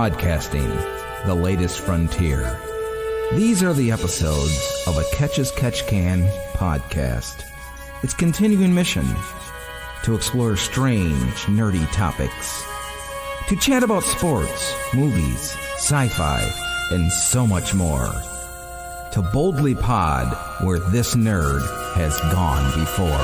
Podcasting, the latest frontier. These are the episodes of a Catch as Catch Can podcast. Its continuing mission: to explore strange, nerdy topics, to chat about sports, movies, sci-fi, and so much more. To boldly pod where this nerd has gone before.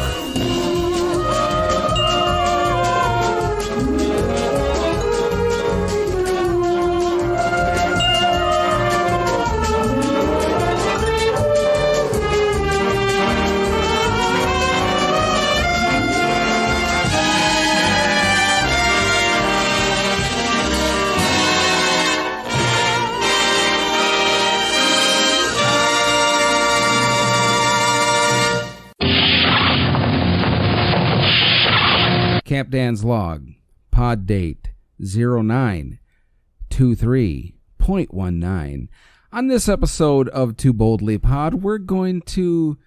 Camp Dan's log, pod date 0923.19. On this episode of Too Boldly Pod, we're going to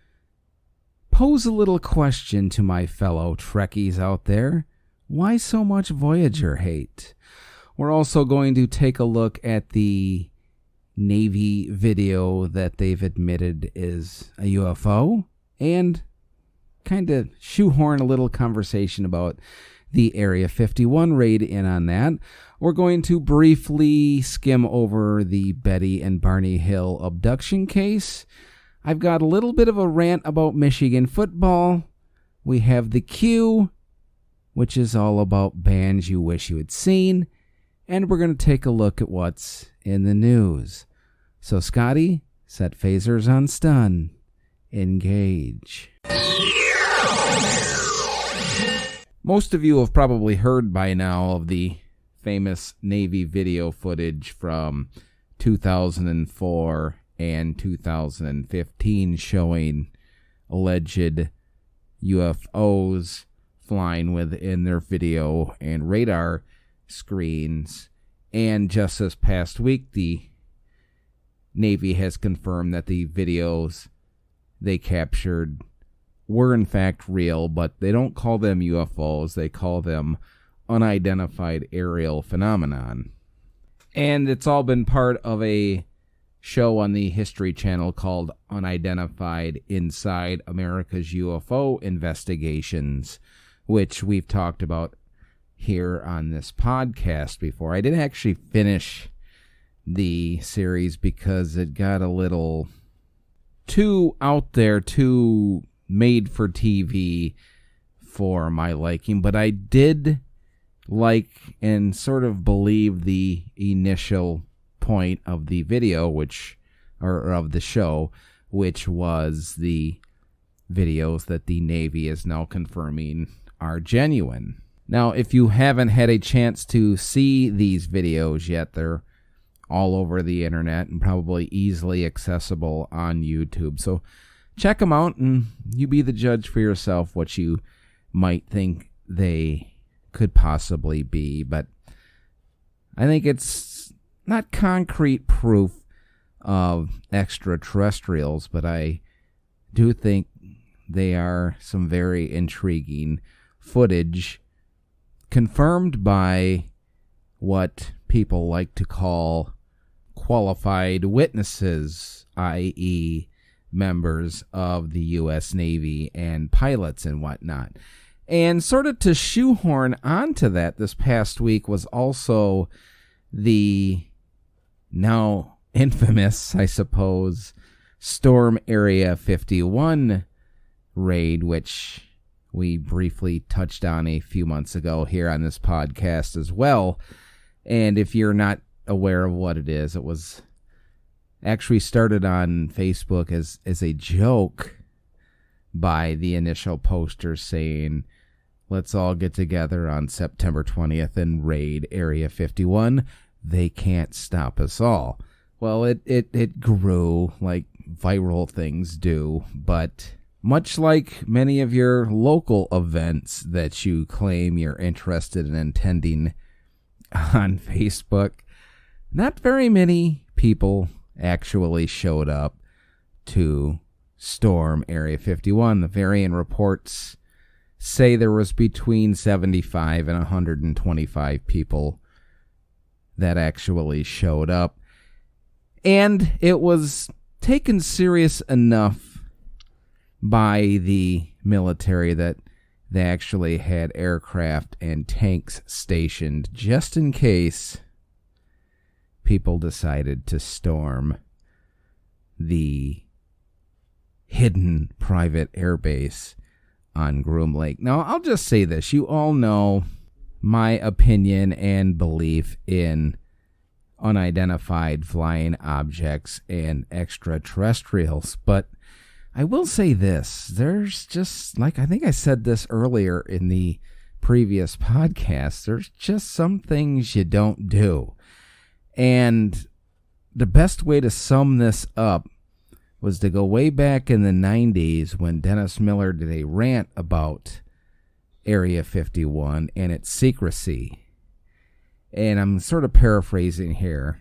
pose a little question to my fellow Trekkies out there. Why so much Voyager hate? We're also going to take a look at the Navy video that they've admitted is a UFO, and kind of shoehorn a little conversation about the Area 51 raid in on that. We're going to briefly skim over the Betty and Barney Hill abduction case. I've got a little bit of a rant about Michigan football. We have the Q, which is all about bands you wish you had seen. And we're going to take a look at what's in the news. So, Scotty, set phasers on stun. Engage. Most of you have probably heard by now of the famous Navy video footage from 2004 and 2015 showing alleged UFOs flying within their video and radar screens. And just this past week, the Navy has confirmed that the videos they captured were in fact real, but they don't call them UFOs. They call them unidentified aerial phenomenon. And it's all been part of a show on the History Channel called Unidentified Inside America's UFO Investigations, which we've talked about here on this podcast before. I didn't actually finish the series because it got a little too out there, too made for TV for my liking, but I did like and sort of believe the initial point of the video, or of the show, which was the videos that the Navy is now confirming are genuine. Now, if you haven't had a chance to see these videos yet, they're all over the internet and probably easily accessible on YouTube. So check them out and you be the judge for yourself what you might think they could possibly be. But I think it's not concrete proof of extraterrestrials, but I do think they are some very intriguing footage confirmed by what people like to call qualified witnesses, i.e., members of the U.S. Navy and pilots and whatnot. And sort of to shoehorn onto that, this past week was also the now infamous, I suppose, Storm Area 51 raid, which we briefly touched on a few months ago here on this podcast as well. And if you're not aware of what it is, it was actually started on Facebook as a joke by the initial posters saying, let's all get together on September 20th and raid Area 51. They can't stop us all. Well, it grew like viral things do, but much like many of your local events that you claim you're interested in attending on Facebook, not very many people actually showed up to storm Area 51. The varying reports say there was between 75 and 125 people that actually showed up. And it was taken serious enough by the military that they actually had aircraft and tanks stationed just in case people decided to storm the hidden private airbase on Groom Lake. Now, I'll just say this. You all know my opinion and belief in unidentified flying objects and extraterrestrials, but I will say this. There's just, like I think I said this earlier in the previous podcast, there's just some things you don't do. And the best way to sum this up was to go way back in the 90s when Dennis Miller did a rant about Area 51 and its secrecy. And I'm sort of paraphrasing here,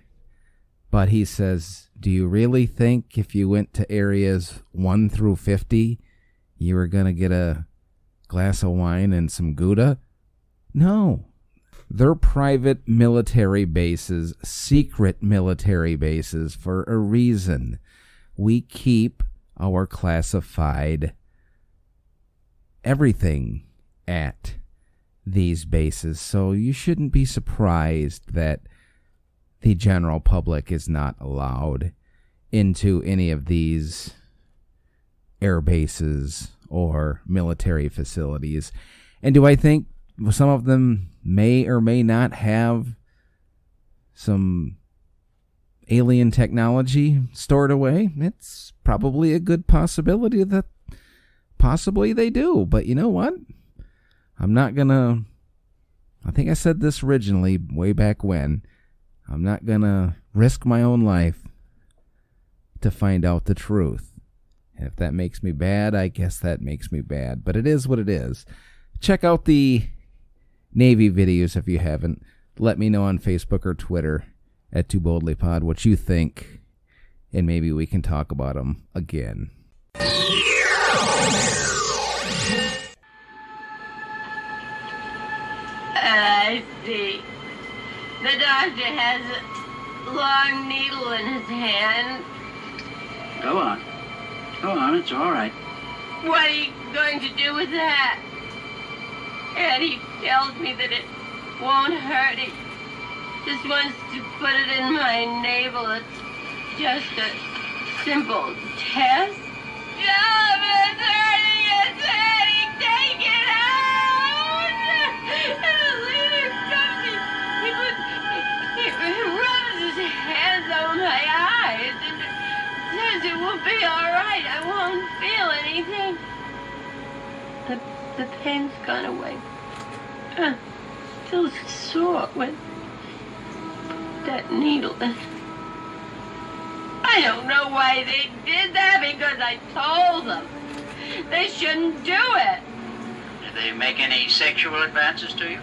but he says, do you really think if you went to areas 1 through 50, you were going to get a glass of wine and some Gouda? No. They're private military bases, secret military bases for a reason. We keep our classified everything at these bases, so you shouldn't be surprised that the general public is not allowed into any of these air bases or military facilities. And do I think some of them may or may not have some alien technology stored away? It's probably a good possibility that possibly they do. But you know what? I think I said this originally way back when. I'm not going to risk my own life to find out the truth. And if that makes me bad, I guess that makes me bad. But it is what it is. Check out the Navy videos if you haven't. Let me know on Facebook or Twitter at Too Boldly Pod what you think. And maybe we can talk about them again. I see. The doctor has a long needle in his hand. Go on. Go on, it's all right. What are you going to do with that? And he tells me that it won't hurt. He just wants to put it in my navel. It's just a simple test. Stop, it's hurting, it's hurting. Take it out. And the leader comes in. He rubs his hands over my eyes and says it will be all right. I won't feel anything. The pain's gone away. Still sore when that needle in. I don't know why they did that, because I told them they shouldn't do it. Did they make any sexual advances to you?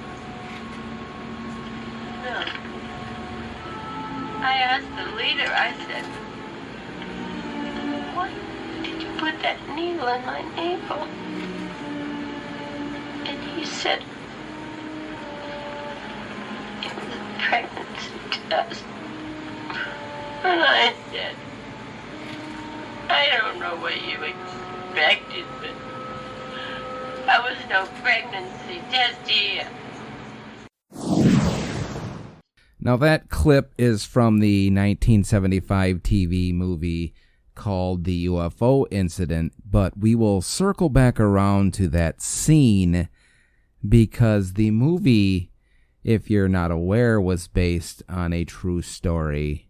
No. I asked the leader, I said, why did you put that needle in my navel? And he said, it was a pregnancy test. And I said, I don't know what you expected, but I was no pregnancy test here. Now that clip is from the 1975 TV movie called The UFO Incident, but we will circle back around to that scene because the movie, if you're not aware, was based on a true story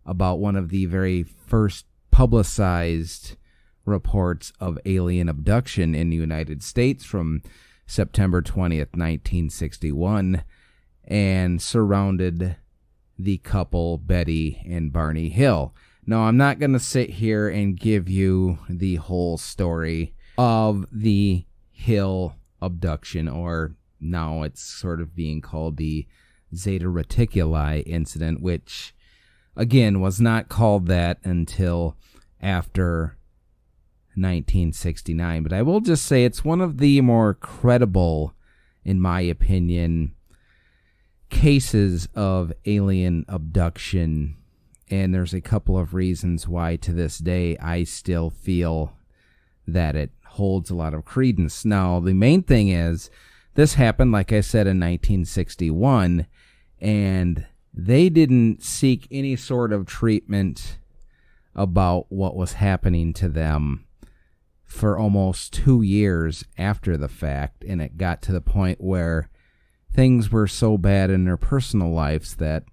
about one of the very first publicized reports of alien abduction in the United States from September 20th, 1961, and surrounded the couple Betty and Barney Hill. Now, I'm not going to sit here and give you the whole story of the Hill abduction, or now it's sort of being called the Zeta Reticuli incident, which, again, was not called that until after 1969. But I will just say it's one of the more credible, in my opinion, cases of alien abduction, and there's a couple of reasons why to this day I still feel that it holds a lot of credence. Now, the main thing is, this happened, like I said, in 1961, and they didn't seek any sort of treatment about what was happening to them for almost 2 years after the fact, and it got to the point where things were so bad in their personal lives that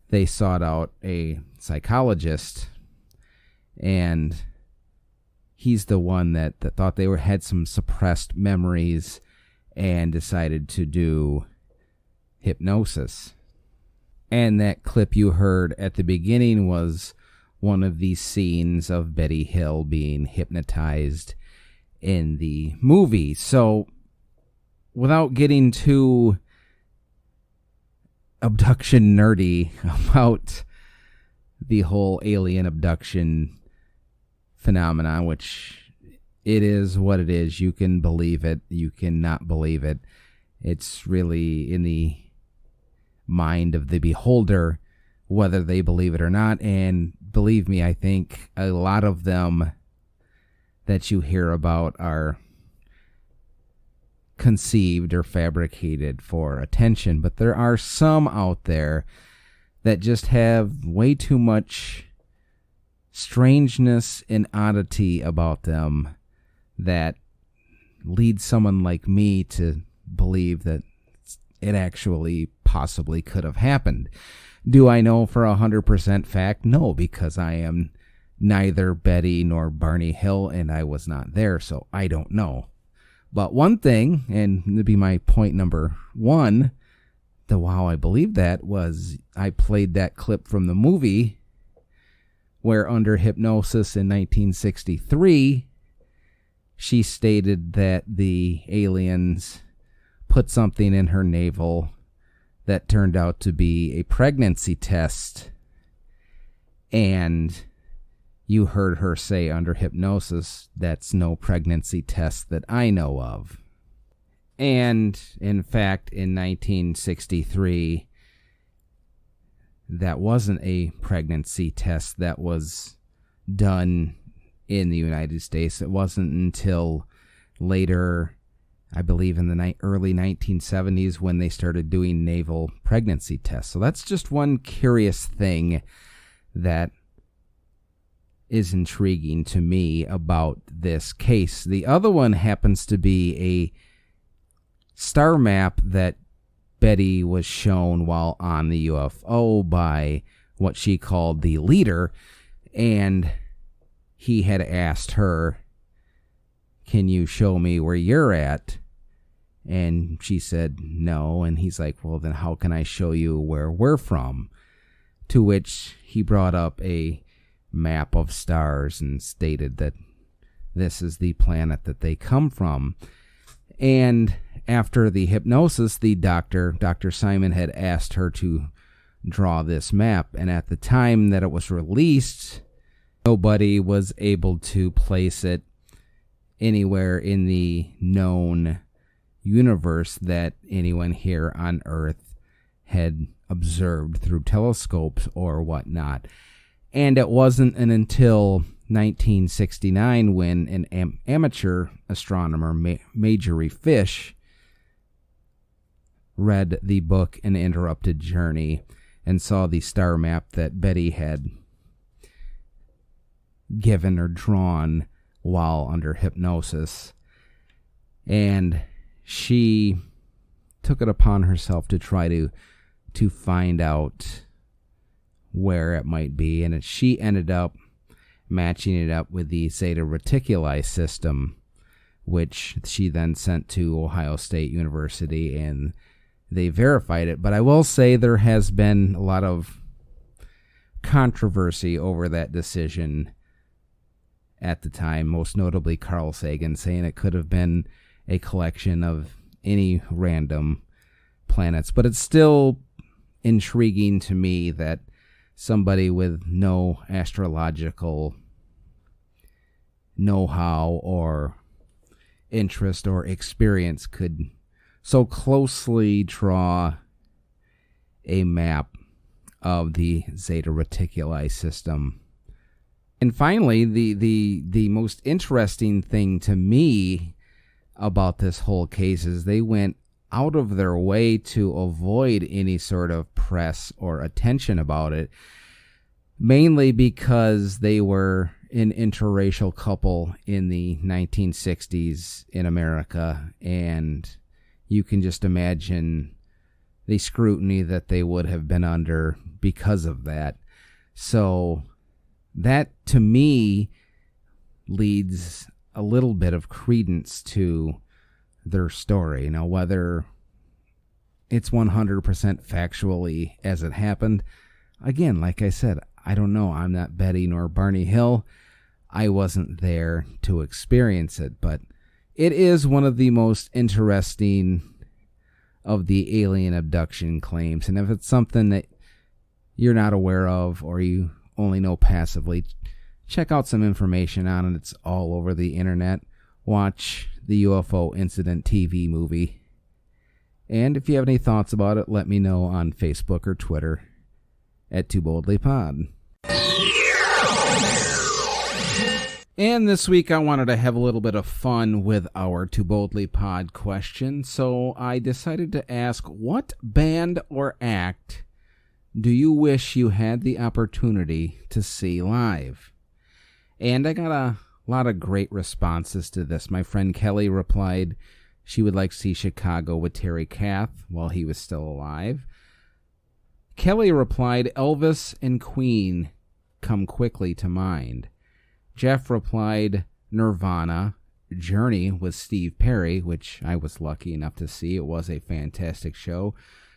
they sought out a psychologist, and he's the one that thought they had some suppressed memories and decided to do hypnosis. And that clip you heard at the beginning was one of these scenes of Betty Hill being hypnotized in the movie. So, without getting too abduction nerdy about the whole alien abduction phenomenon, which it is what it is. You can believe it, you cannot believe it. It's really in the mind of the beholder whether they believe it or not. And believe me, I think a lot of them that you hear about are conceived or fabricated for attention, but there are some out there that just have way too much strangeness and oddity about them that leads someone like me to believe that it actually possibly could have happened. Do I know for 100% fact? No, because I am neither Betty nor Barney Hill, and I was not there, so I don't know. But one thing, and it'd be my point number one, the wow I believe that, was I played that clip from the movie where under hypnosis in 1963, she stated that the aliens put something in her navel that turned out to be a pregnancy test. And you heard her say under hypnosis, that's no pregnancy test that I know of. And in fact, in 1963, that wasn't a pregnancy test that was done in the United States. It wasn't until later, I believe in the early 1970s, when they started doing naval pregnancy tests. So that's just one curious thing that is intriguing to me about this case. The other one happens to be a star map that Betty was shown while on the UFO by what she called the leader, and he had asked her, "Can you show me where you're at?" And she said no, and he's like, "Well, then how can I show you where we're from?" To which he brought up a map of stars and stated that this is the planet that they come from. And after the hypnosis, the Dr. Simon had asked her to draw this map, and at the time that it was released, nobody was able to place it anywhere in the known universe that anyone here on Earth had observed through telescopes or whatnot. And it wasn't until 1969 when an amateur astronomer, Marjorie Fish, read the book An Interrupted Journey and saw the star map that Betty had given or drawn while under hypnosis. And she took it upon herself to try to find out where it might be, and she ended up matching it up with the Zeta Reticuli system, which she then sent to Ohio State University, and they verified it. But I will say there has been a lot of controversy over that decision at the time, most notably Carl Sagan saying it could have been a collection of any random planets. But it's still intriguing to me that somebody with no astrological know-how or interest or experience could so closely draw a map of the Zeta Reticuli system. And finally, the most interesting thing to me about this whole case is they went out of their way to avoid any sort of press or attention about it, mainly because they were an interracial couple in the 1960s in America, and you can just imagine the scrutiny that they would have been under because of that. So that, to me, leads a little bit of credence to their story. Now, whether it's 100% factually as it happened, again, like I said, I don't know. I'm not Betty nor Barney Hill. I wasn't there to experience it, but it is one of the most interesting of the alien abduction claims. And if it's something that you're not aware of or you only know passively, check out some information on it. It's all over the internet. Watch the UFO Incident TV movie. And if you have any thoughts about it, let me know on Facebook or Twitter at Too Boldly Pod. And this week I wanted to have a little bit of fun with our Too Boldly Pod question, so I decided to ask, what band or act do you wish you had the opportunity to see live? And I got a lot of great responses to this. My friend Kelly replied she would like to see Chicago with Terry Kath while he was still alive. Kelly replied, Elvis and Queen come quickly to mind. Jeff replied, Nirvana, Journey with Steve Perry, which I was lucky enough to see. It was a fantastic show.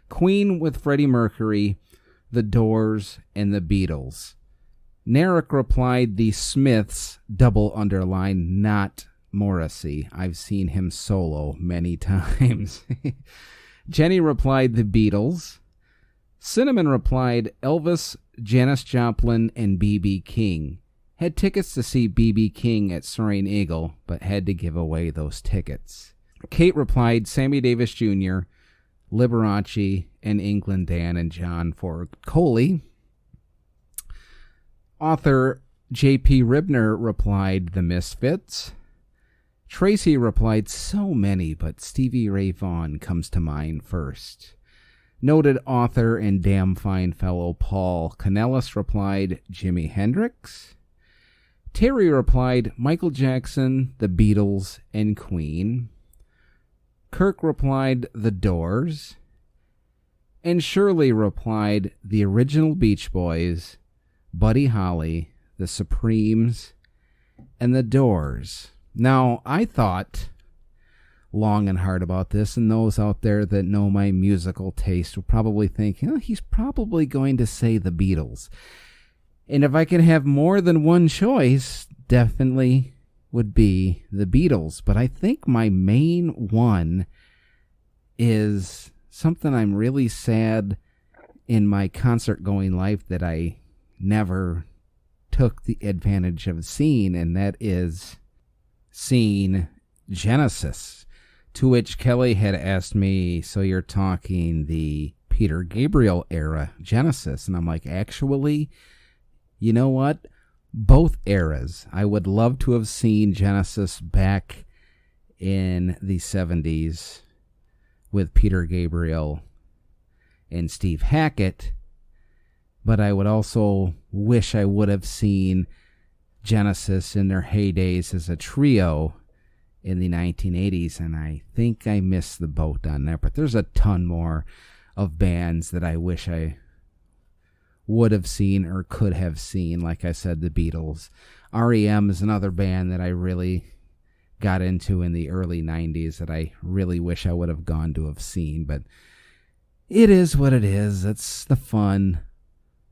Queen with Freddie Mercury, The Doors, and the Beatles. Narek replied, The Smiths, double underline, not Morrissey. I've seen him solo many times. Jenny replied, The Beatles. Cinnamon replied, Elvis, Janis Joplin, and B.B. King. Had tickets to see B.B. King at Soaring Eagle, but had to give away those tickets. Kate replied, Sammy Davis Jr., Liberace, and England Dan and John Ford Coley. Author J.P. Ribner replied, The Misfits. Tracy replied, so many, but Stevie Ray Vaughan comes to mind first. Noted author and damn fine fellow Paul Canellis replied, Jimi Hendrix. Terry replied, Michael Jackson, The Beatles, and Queen. Kirk replied, The Doors. And Shirley replied, the original Beach Boys, Buddy Holly, The Supremes, and The Doors. Now, I thought long and hard about this, and those out there that know my musical taste will probably think, he's probably going to say the Beatles. And if I could have more than one choice, definitely would be the Beatles. But I think my main one is something I'm really sad in my concert-going life that I never took the advantage of seeing, and that is seeing Genesis. To which Kelly had asked me, so you're talking the Peter Gabriel era Genesis? And I'm like, actually, you know what? Both eras. I would love to have seen Genesis back in the 70s with Peter Gabriel and Steve Hackett, but I would also wish I would have seen Genesis in their heydays as a trio in the 1980s, and I think I missed the boat on that. But there's a ton more of bands that I wish I would have seen or could have seen. Like I said, the Beatles. REM is another band that I really got into in the early 90s that I really wish I would have gone to have seen. But it is what it is. That's the fun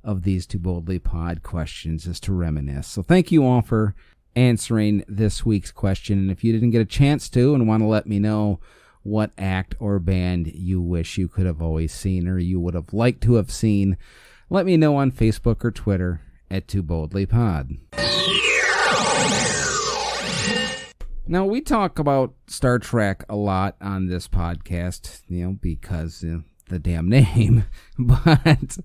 of these Too Boldly Pod questions, is to reminisce. So thank you all for answering this week's question. And if you didn't get a chance to and want to let me know what act or band you wish you could have always seen or you would have liked to have seen, let me know on Facebook or Twitter at Too Boldly Pod. Now, we talk about Star Trek a lot on this podcast, because the damn name. But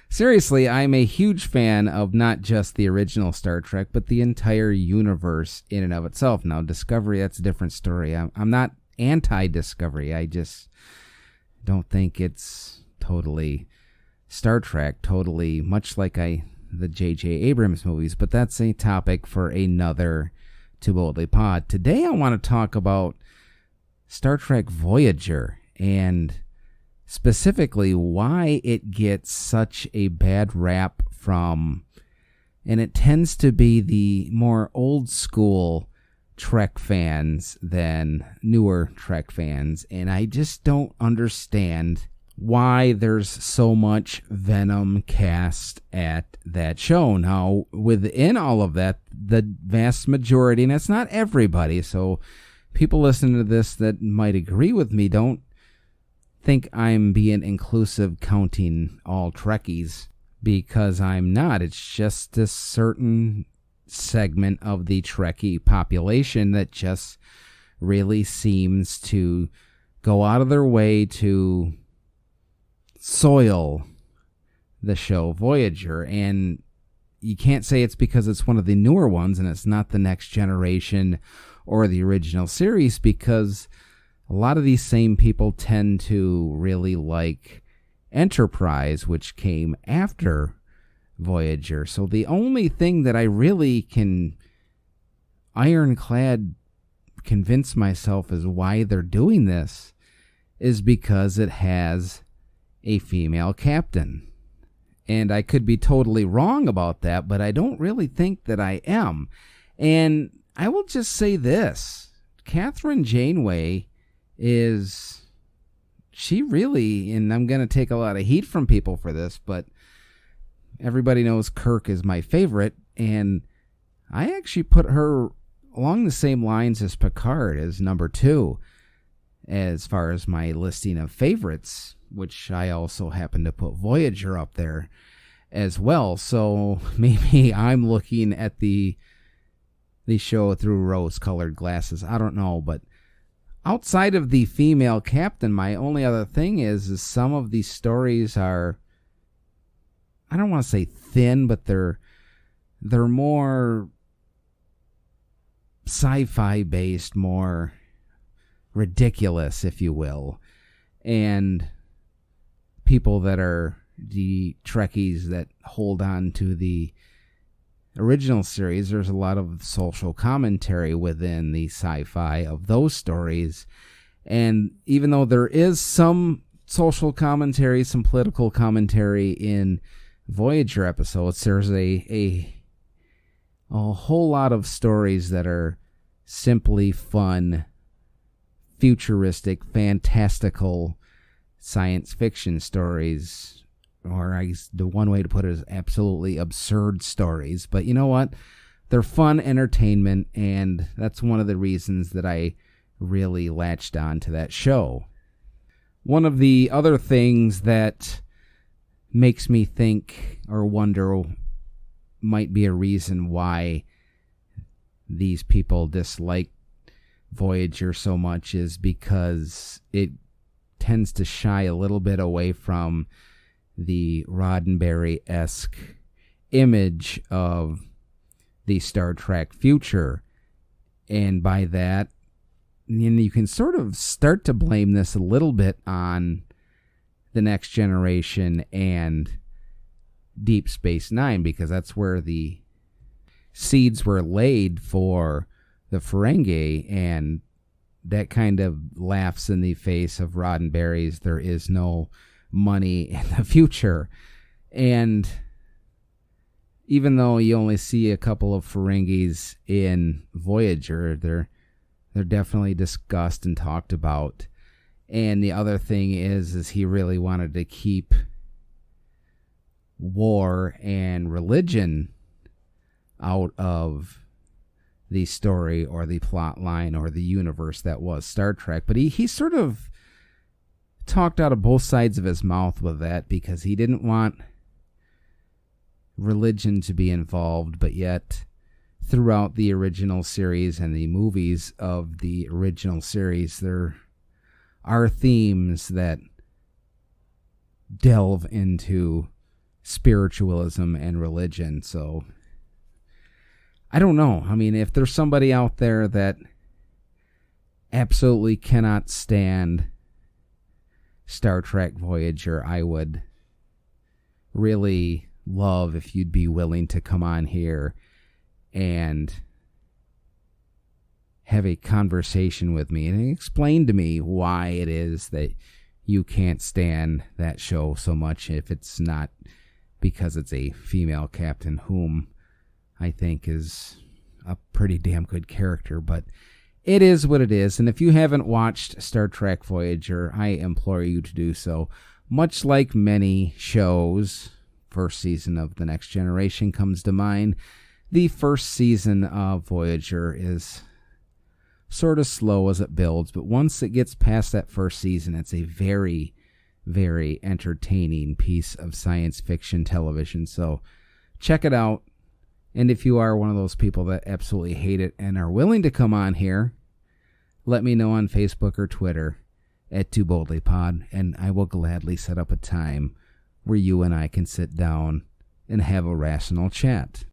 seriously, I'm a huge fan of not just the original Star Trek, but the entire universe in and of itself. Now, Discovery, that's a different story. I'm not anti-Discovery. I just don't think it's totally Star Trek, totally much like the J.J. Abrams movies. But that's a topic for another Too Boldly Pod. Today, I want to talk about Star Trek Voyager, and specifically why it gets such a bad rap from, and it tends to be the more old school Trek fans than newer Trek fans, and I just don't understand why there's so much venom cast at that show. Now, within all of that, the vast majority, and it's not everybody, so people listening to this that might agree with me, don't think I'm being inclusive counting all Trekkies, because I'm not. It's just this certain segment of the Trekkie population that just really seems to go out of their way to soil the show Voyager. And you can't say it's because it's one of the newer ones and it's not the Next Generation or the original series, because a lot of these same people tend to really like Enterprise, which came after Voyager. So the only thing that I really can ironclad convince myself is why they're doing this is because it has a female captain. And I could be totally wrong about that, but I don't really think that I am. And I will just say this. Catherine Janeway she really, and I'm going to take a lot of heat from people for this, but everybody knows Kirk is my favorite, and I actually put her along the same lines as Picard as number 2 as far as my listing of favorites, which I also happen to put Voyager up there as well. So maybe I'm looking at the show through rose-colored glasses. I don't know, but outside of the female captain, my only other thing is some of these stories are, I don't want to say thin, but they're more sci-fi based, more ridiculous, if you will. And people that are the Trekkies that hold on to the original series, there's a lot of social commentary within the sci-fi of those stories. And even though there is some social commentary, some political commentary in Voyager episodes, there's a whole lot of stories that are simply fun, futuristic, fantastical science fiction stories. Or the one way to put it is absolutely absurd stories. But you know what? They're fun entertainment, and that's one of the reasons that I really latched on to that show. One of the other things that makes me think or wonder might be a reason why these people dislike Voyager so much is because it tends to shy a little bit away from the Roddenberry-esque image of the Star Trek future. And by that, you can sort of start to blame this a little bit on the Next Generation and Deep Space Nine, because that's where the seeds were laid for the Ferengi, and that kind of laughs in the face of Roddenberry's "there is no money in the future." And even though you only see a couple of Ferengis in Voyager, they're definitely discussed and talked about. And the other thing is he really wanted to keep war and religion out of the story or the plot line or the universe that was Star Trek. But he sort of talked out of both sides of his mouth with that, because he didn't want religion to be involved, but yet throughout the original series and the movies of the original series, there are themes that delve into spiritualism and religion. So I don't know. I mean, if there's somebody out there that absolutely cannot stand Star Trek Voyager, I would really love if you'd be willing to come on here and have a conversation with me and explain to me why it is that you can't stand that show so much, if it's not because it's a female captain, whom I think is a pretty damn good character. But it is what it is. And if you haven't watched Star Trek Voyager, I implore you to do so. Much like many shows, first season of The Next Generation comes to mind. The first season of Voyager is sort of slow as it builds, but once it gets past that first season, it's a very, very entertaining piece of science fiction television. So check it out. And if you are one of those people that absolutely hate it and are willing to come on here, let me know on Facebook or Twitter at TooBoldlyPod, and I will gladly set up a time where you and I can sit down and have a rational chat.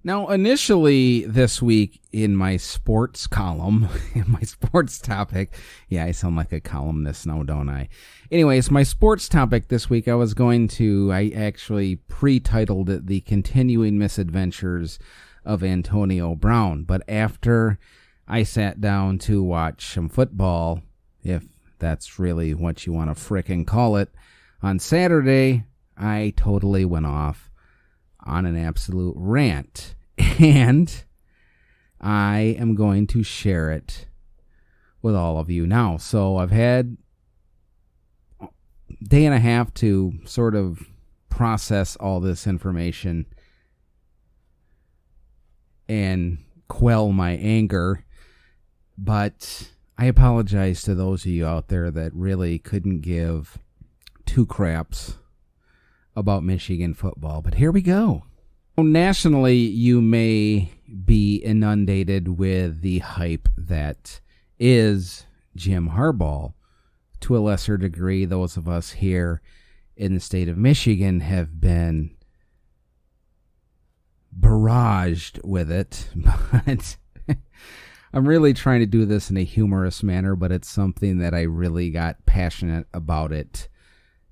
Now, initially this week in my sports column, in my sports topic, yeah, I sound like a columnist now, don't I? Anyways, my sports topic this week, I actually pre-titled it The Continuing Misadventures of Antonio Brown. But after I sat down to watch some football, if that's really what you want to frickin' call it, on Saturday, I totally went off on an absolute rant. And I am going to share it with all of you now. So I've had a day and a half to sort of process all this information and quell my anger. But I apologize to those of you out there that really couldn't give two craps about Michigan football. But here we go. Nationally, you may be inundated with the hype that is Jim Harbaugh. To a lesser degree, those of us here in the state of Michigan have been barraged with it. But I'm really trying to do this in a humorous manner, but it's something that I really got passionate about it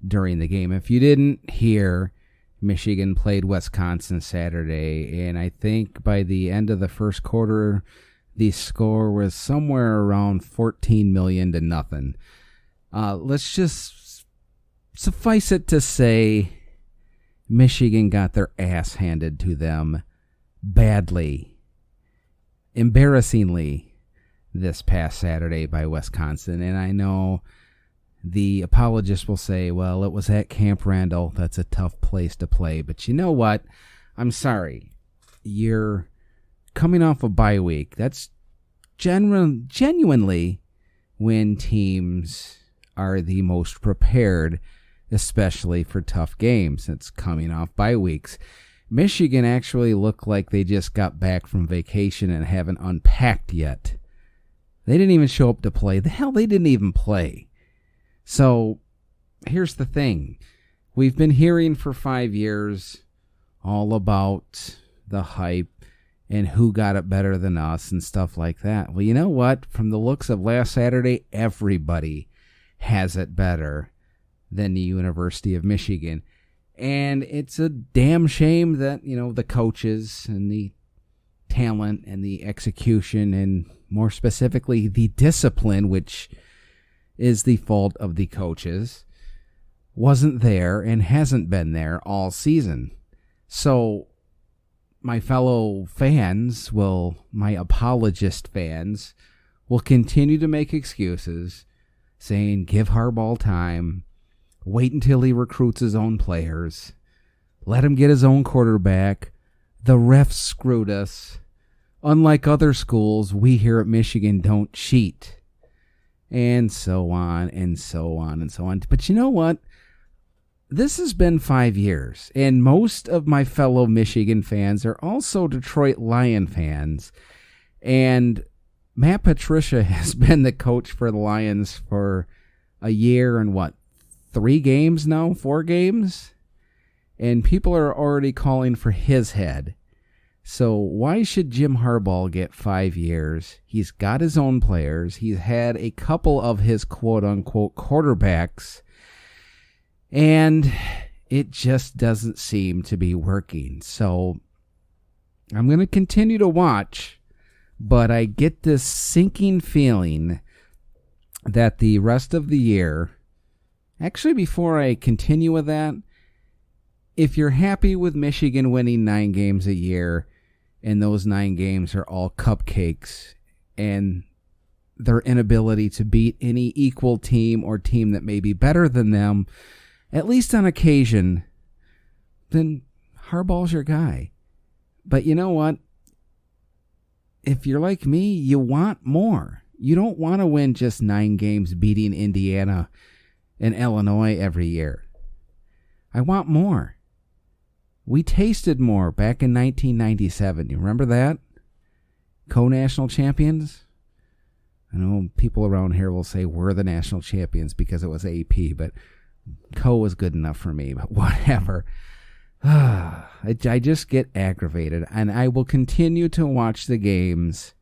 during the game. If you didn't hear, Michigan played Wisconsin Saturday, and I think by the end of the first quarter, the score was somewhere around 14 million to nothing. Let's just suffice it to say, Michigan got their ass handed to them badly, embarrassingly, this past Saturday by Wisconsin. And I know the apologists will say, well, it was at Camp Randall. That's a tough place to play. But you know what? I'm sorry. You're coming off a bye week. That's genuinely when teams are the most prepared, especially for tough games. It's coming off bye weeks. Michigan actually looked like they just got back from vacation and haven't unpacked yet. They didn't even show up to play. The hell, they didn't even play. So, here's the thing. We've been hearing for 5 years all about the hype and who got it better than us and stuff like that. Well, you know what? From the looks of last Saturday, everybody has it better than the University of Michigan. And it's a damn shame that, the coaches and the talent and the execution and more specifically the discipline, which is the fault of the coaches, wasn't there and hasn't been there all season. So my fellow fans my apologist fans will continue to make excuses saying, give Harbaugh time, wait until he recruits his own players, let him get his own quarterback, the refs screwed us. Unlike other schools, we here at Michigan don't cheat. And so on, and so on, and so on. But you know what? This has been 5 years, and most of my fellow Michigan fans are also Detroit Lion fans. And Matt Patricia has been the coach for the Lions for a year and 3 games now? 4 games? And people are already calling for his head. So why should Jim Harbaugh get 5 years? He's got his own players. He's had a couple of his quote-unquote quarterbacks. And it just doesn't seem to be working. So I'm going to continue to watch. But I get this sinking feeling that the rest of the year... Actually, before I continue with that, if you're happy with Michigan winning 9 games a year, and those 9 games are all cupcakes, and their inability to beat any equal team or team that may be better than them, at least on occasion, then Harbaugh's your guy. But you know what? If you're like me, you want more. You don't want to win just 9 games beating Indiana and Illinois every year. I want more. We tasted more back in 1997. You remember that? Co-national champions? I know people around here will say we're the national champions because it was AP, but co was good enough for me, but whatever. I just get aggravated, and I will continue to watch the games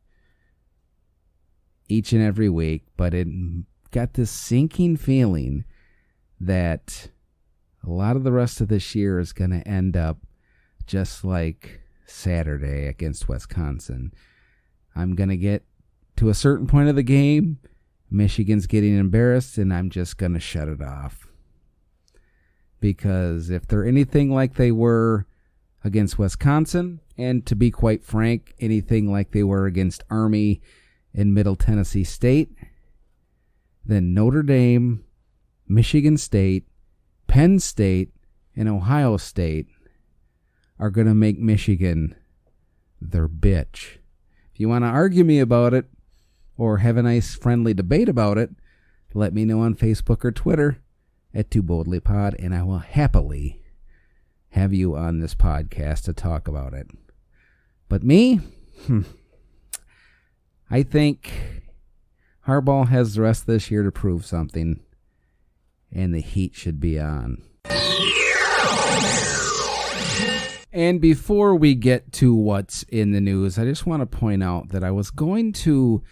each and every week, but it got this sinking feeling that a lot of the rest of this year is going to end up just like Saturday against Wisconsin. I'm going to get to a certain point of the game, Michigan's getting embarrassed, and I'm just going to shut it off. Because if they're anything like they were against Wisconsin, and to be quite frank, anything like they were against Army in Middle Tennessee State, then Notre Dame, Michigan State, Penn State, and Ohio State are going to make Michigan their bitch. If you want to argue me about it, or have a nice friendly debate about it, let me know on Facebook or Twitter at Too Boldly Pod, and I will happily have you on this podcast to talk about it. But me, I think Harbaugh has the rest of this year to prove something, and the heat should be on. And before we get to what's in the news, I just want to point out that I was going to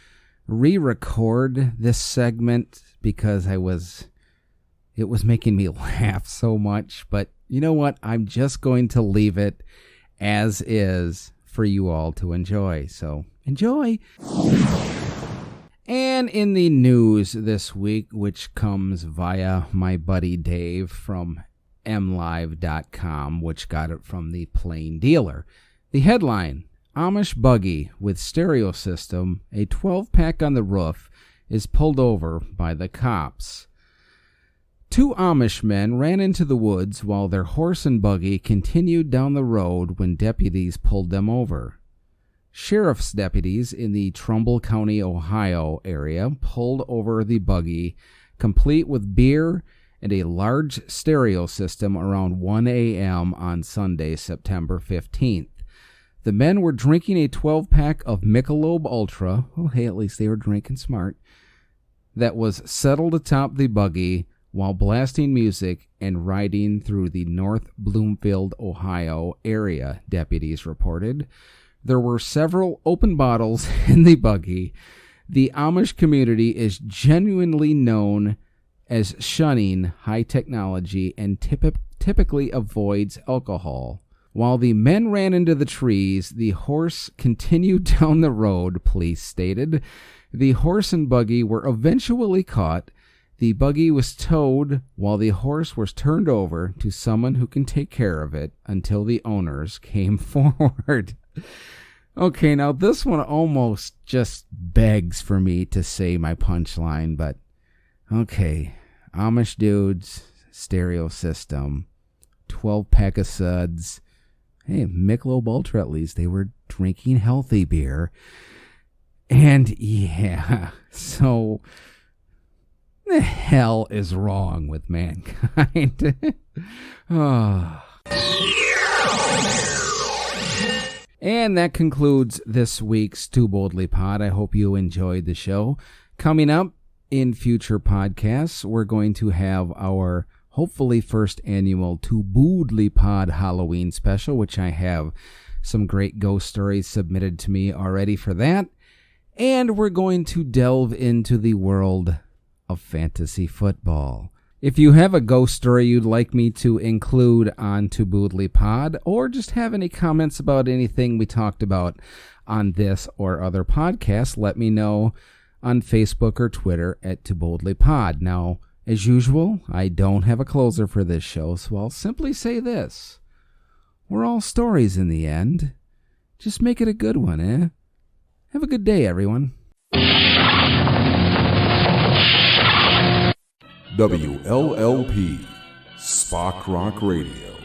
re-record this segment because it was making me laugh so much. But you know what? I'm just going to leave it as is for you all to enjoy. So enjoy. And in the news this week, which comes via my buddy Dave from mlive.com, which got it from the Plain Dealer. The headline, Amish buggy with stereo system, a 12-pack on the roof, is pulled over by the cops. 2 Amish men ran into the woods while their horse and buggy continued down the road when deputies pulled them over. Sheriff's deputies in the Trumbull County, Ohio area pulled over the buggy, complete with beer and a large stereo system around 1 a.m. on Sunday, September 15th. The men were drinking a 12-pack of Michelob Ultra, well, hey, at least they were drinking smart, that was settled atop the buggy while blasting music and riding through the North Bloomfield, Ohio area, deputies reported. There were several open bottles in the buggy. The Amish community is genuinely known as shunning high technology and typically avoids alcohol. While the men ran into the trees, the horse continued down the road, police stated. The horse and buggy were eventually caught. The buggy was towed while the horse was turned over to someone who can take care of it until the owners came forward. Okay, now this one almost just begs for me to say my punchline, but okay. Amish dudes, stereo system, 12-pack of suds. Hey, Michelob Ultra at least. They were drinking healthy beer. And yeah, so the hell is wrong with mankind? Oh. And that concludes this week's Too Boldly Pod. I hope you enjoyed the show. Coming up in future podcasts, we're going to have our hopefully first annual To Boodly Pod Halloween special, which I have some great ghost stories submitted to me already for that. And we're going to delve into the world of fantasy football. If you have a ghost story you'd like me to include on To Boodly Pod, or just have any comments about anything we talked about on this or other podcasts, let me know on Facebook or Twitter at To Boldly Pod. Now, as usual, I don't have a closer for this show, so I'll simply say this. We're all stories in the end. Just make it a good one, eh? Have a good day, everyone. WLLP Spock Rock Radio.